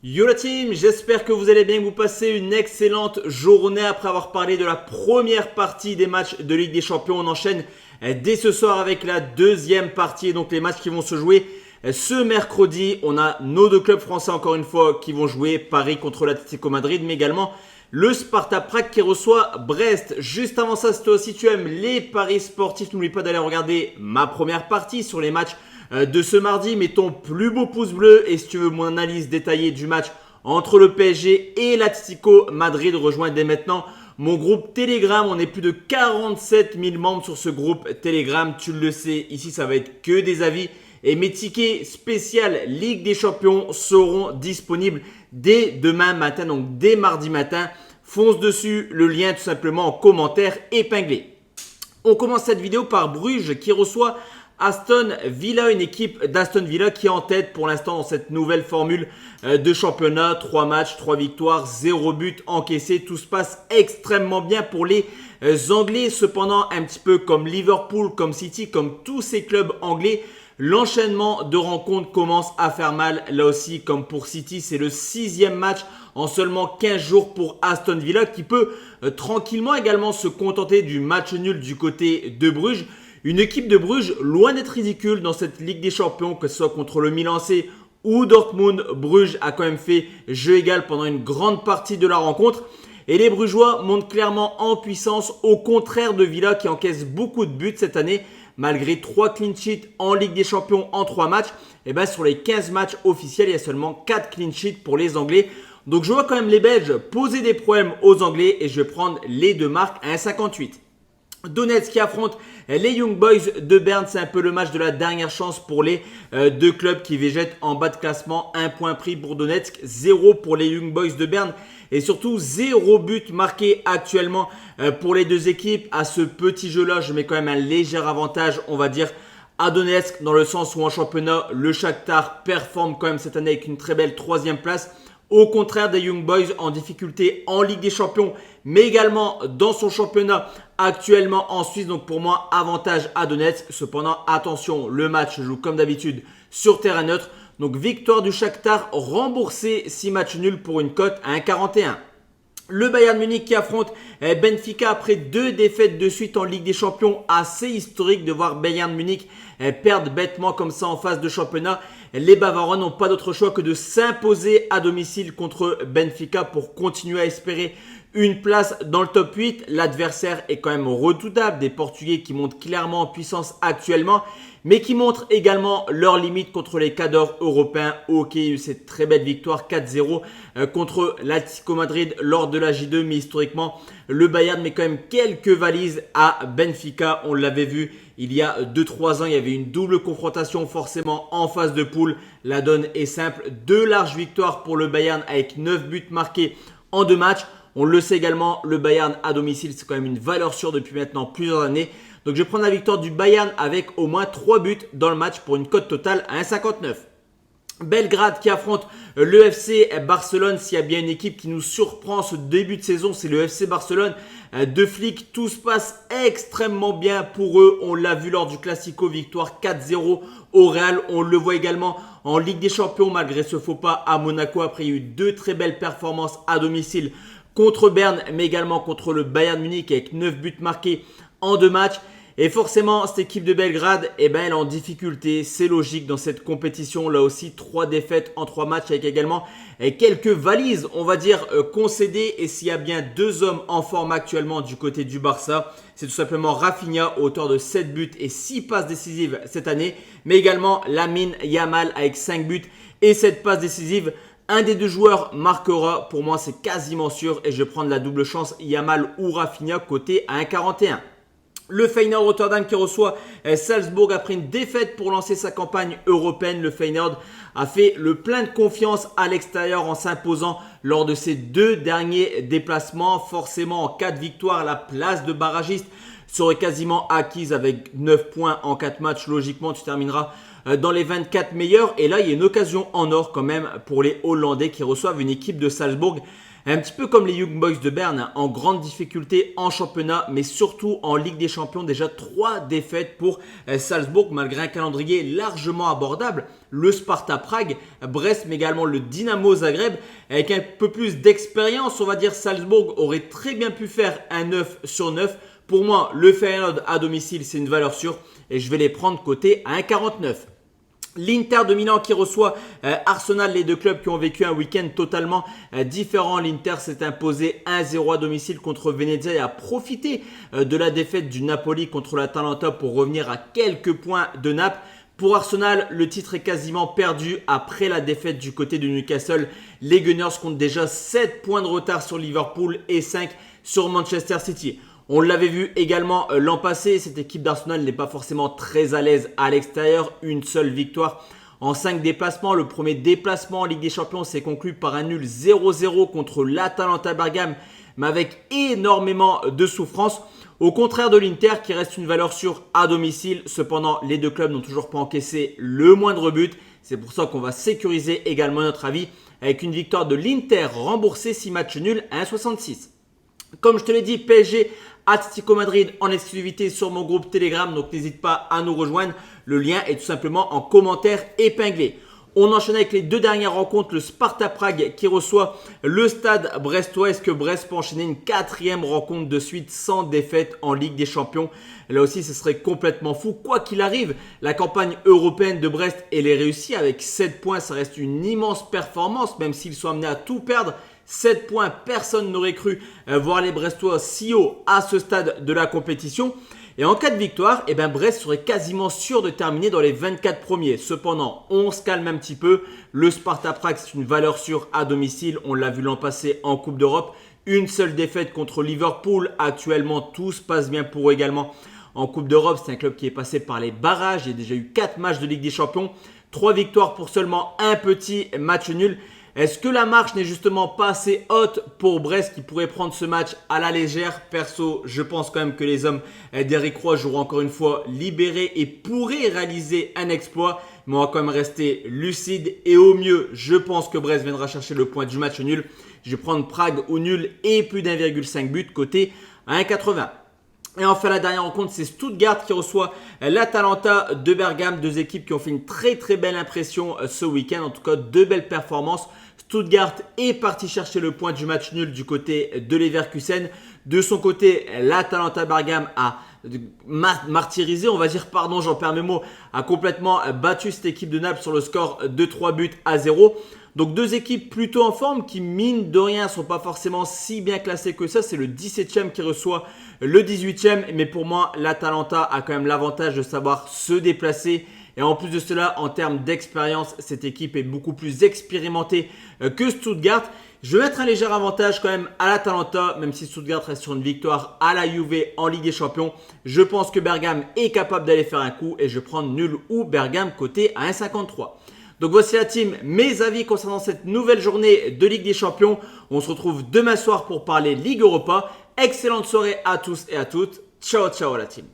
Yo la team, j'espère que vous allez bien, que vous passez une excellente journée après avoir parlé de la première partie des matchs de Ligue des Champions. On enchaîne dès ce soir avec la deuxième partie, donc les matchs qui vont se jouer ce mercredi. On a nos deux clubs français encore une fois qui vont jouer, Paris contre l'Atlético Madrid, mais également le Sparta Prague qui reçoit Brest. Juste avant ça, si toi aussi tu aimes les paris sportifs, n'oublie pas d'aller regarder ma première partie sur les matchs de ce mardi. Mets ton plus beau pouce bleu et si tu veux mon analyse détaillée du match entre le PSG et l'Atlético Madrid, rejoins dès maintenant mon groupe Telegram. On est plus de 47 000 membres sur ce groupe Telegram. Tu le sais, ici ça va être que des avis. Et mes tickets spécial Ligue des Champions seront disponibles dès demain matin, donc dès mardi matin. Fonce dessus, le lien tout simplement en commentaire épinglé. On commence cette vidéo par Bruges qui reçoit Aston Villa, une équipe d'Aston Villa qui est en tête pour l'instant dans cette nouvelle formule de championnat. 3 matchs, 3 victoires, 0 but encaissé. Tout se passe extrêmement bien pour les Anglais. Cependant, un petit peu comme Liverpool, comme City, comme tous ces clubs anglais, l'enchaînement de rencontres commence à faire mal. Là aussi, comme pour City, c'est le 6e match en seulement 15 jours pour Aston Villa qui peut tranquillement également se contenter du match nul du côté de Bruges. Une équipe de Bruges loin d'être ridicule dans cette Ligue des Champions, que ce soit contre le Milan AC ou Dortmund. Bruges a quand même fait jeu égal pendant une grande partie de la rencontre. Et les Brugeois montent clairement en puissance, au contraire de Villa qui encaisse beaucoup de buts cette année. Malgré 3 clean sheets en Ligue des Champions en 3 matchs, et bien sur les 15 matchs officiels, il y a seulement 4 clean sheets pour les Anglais. Donc je vois quand même les Belges poser des problèmes aux Anglais et je vais prendre les deux marques à 1,58. Donetsk qui affronte les Young Boys de Berne. C'est un peu le match de la dernière chance pour les deux clubs qui végètent en bas de classement. 1 point pris pour Donetsk, 0 pour les Young Boys de Berne. Et surtout 0 but marqué actuellement pour les deux équipes. À ce petit jeu-là, je mets quand même un léger avantage, on va dire, à Donetsk. Dans le sens où en championnat, le Shakhtar performe quand même cette année avec une très belle 3e place. Au contraire des Young Boys en difficulté en Ligue des Champions, mais également dans son championnat actuellement en Suisse. Donc pour moi, avantage à Donetsk. Cependant, attention, le match joue comme d'habitude sur terrain neutre. Donc victoire du Shakhtar, remboursé 6 matchs nuls pour une cote à 1,41. Le Bayern Munich qui affronte Benfica après 2 défaites de suite en Ligue des Champions. Assez historique de voir Bayern Munich perdre bêtement comme ça en phase de championnat. Les Bavarois n'ont pas d'autre choix que de s'imposer à domicile contre Benfica pour continuer à espérer une place dans le top 8. L'adversaire est quand même redoutable, des Portugais qui montent clairement en puissance actuellement, mais qui montrent également leurs limites contre les cadors européens. Ok, il y a eu cette très belle victoire 4-0 contre l'Atlético Madrid lors de la J2, mais historiquement, le Bayern met quand même quelques valises à Benfica. On l'avait vu il y a 2-3 ans, il y avait une double confrontation forcément en phase de poule. La donne est simple, 2 larges victoires pour le Bayern avec 9 buts marqués en 2 matchs. On le sait également, le Bayern à domicile, c'est quand même une valeur sûre depuis maintenant plusieurs années. Donc je vais prendre la victoire du Bayern avec au moins 3 buts dans le match pour une cote totale à 1,59. Belgrade qui affronte le FC Barcelone. S'il y a bien une équipe qui nous surprend ce début de saison, c'est le FC Barcelone de Flick. Tout se passe extrêmement bien pour eux. On l'a vu lors du Classico, victoire 4-0 au Real. On le voit également en Ligue des Champions malgré ce faux pas à Monaco. Après, il y a eu 2 très belles performances à domicile contre Berne, mais également contre le Bayern Munich avec 9 buts marqués en 2 matchs. Et forcément, cette équipe de Belgrade, elle est en difficulté. C'est logique dans cette compétition. Là aussi, 3 défaites en 3 matchs avec également quelques valises, on va dire, concédées. Et s'il y a bien 2 hommes en forme actuellement du côté du Barça, c'est tout simplement Rafinha, auteur de 7 buts et 6 passes décisives cette année. Mais également Lamine Yamal avec 5 buts et 7 passes décisives. Un des 2 joueurs marquera. Pour moi, c'est quasiment sûr. Et je vais prendre la double chance Yamal ou Rafinha côté à 1,41. Le Feyenoord Rotterdam qui reçoit Salzbourg après une défaite pour lancer sa campagne européenne. Le Feyenoord a fait le plein de confiance à l'extérieur en s'imposant lors de ses 2 derniers déplacements. Forcément, en cas de victoire, la place de barragiste serait quasiment acquise avec 9 points en 4 matchs. Logiquement, tu termineras dans les 24 meilleurs. Et là, il y a une occasion en or quand même pour les Hollandais qui reçoivent une équipe de Salzbourg Un petit peu comme les Young Boys de Berne, hein, en grande difficulté en championnat, mais surtout en Ligue des Champions. Déjà 3 défaites pour Salzbourg, malgré un calendrier largement abordable. Le Sparta Prague, Brest, mais également le Dynamo Zagreb. Avec un peu plus d'expérience, on va dire Salzbourg aurait très bien pu faire un 9 sur 9. Pour moi, le Feyenoord à domicile, c'est une valeur sûre et je vais les prendre côté à 1,49. L'Inter de Milan qui reçoit Arsenal, les deux clubs qui ont vécu un week-end totalement différent. L'Inter s'est imposé 1-0 à domicile contre Venezia et a profité de la défaite du Napoli contre l'Atalanta pour revenir à quelques points de Naples. Pour Arsenal, le titre est quasiment perdu après la défaite du côté de Newcastle. Les Gunners comptent déjà 7 points de retard sur Liverpool et 5 sur Manchester City. On l'avait vu également l'an passé, cette équipe d'Arsenal n'est pas forcément très à l'aise à l'extérieur. Une seule victoire en 5 déplacements. Le premier déplacement en Ligue des Champions s'est conclu par un nul 0-0 contre l'Atalanta Bergame, mais avec énormément de souffrance. Au contraire de l'Inter qui reste une valeur sûre à domicile. Cependant, les deux clubs n'ont toujours pas encaissé le moindre but. C'est pour ça qu'on va sécuriser également notre avis avec une victoire de l'Inter remboursée 6 matchs nuls à 1,66. Comme je te l'ai dit, PSG Atlético Madrid en exclusivité sur mon groupe Telegram, donc n'hésite pas à nous rejoindre. Le lien est tout simplement en commentaire épinglé. On enchaîne avec les deux dernières rencontres, le Sparta Prague qui reçoit le Stade Brestois. Est-ce que Brest peut enchaîner une 4e rencontre de suite sans défaite en Ligue des Champions? Là aussi, ce serait complètement fou. Quoi qu'il arrive, la campagne européenne de Brest, elle est réussie avec 7 points. Ça reste une immense performance, même s'ils sont amenés à tout perdre. 7 points, personne n'aurait cru voir les Brestois si haut à ce stade de la compétition. Et en cas de victoire, Brest serait quasiment sûr de terminer dans les 24 premiers. Cependant, on se calme un petit peu. Le Sparta Prague, c'est une valeur sûre à domicile. On l'a vu l'an passé en Coupe d'Europe. Une seule défaite contre Liverpool. Actuellement, tout se passe bien pour eux également. En Coupe d'Europe, c'est un club qui est passé par les barrages. Il y a déjà eu 4 matchs de Ligue des Champions. 3 victoires pour seulement un petit match nul. Est-ce que la marche n'est justement pas assez haute pour Brest qui pourrait prendre ce match à la légère? Perso, je pense quand même que les hommes d'Eric Roy joueront encore une fois libérés et pourraient réaliser un exploit. Mais on va quand même rester lucide et au mieux, je pense que Brest viendra chercher le point du match nul. Je vais prendre Prague au nul et plus d'1,5 but côté à 1,80. Et enfin, la dernière rencontre, c'est Stuttgart qui reçoit l'Atalanta de Bergame. Deux équipes qui ont fait une très très belle impression ce week-end. En tout cas, 2 belles performances. Stuttgart est parti chercher le point du match nul du côté de Leverkusen. De son côté, l'Atalanta Bergame a martyrisé, on va dire, pardon, j'en perds mes mots, a complètement battu cette équipe de Naples sur le score de 3 buts à 0. Donc deux équipes plutôt en forme qui, mine de rien, ne sont pas forcément si bien classées que ça. C'est le 17e qui reçoit le 18e. Mais pour moi, l'Atalanta a quand même l'avantage de savoir se déplacer. Et en plus de cela, en termes d'expérience, cette équipe est beaucoup plus expérimentée que Stuttgart. Je vais mettre un léger avantage quand même à l'Atalanta, même si Stuttgart reste sur une victoire à la Juve en Ligue des Champions. Je pense que Bergame est capable d'aller faire un coup et je prends nul ou Bergame côté à 1,53. Donc voici la team, mes avis concernant cette nouvelle journée de Ligue des Champions. On se retrouve demain soir pour parler Ligue Europa. Excellente soirée à tous et à toutes. Ciao, ciao la team.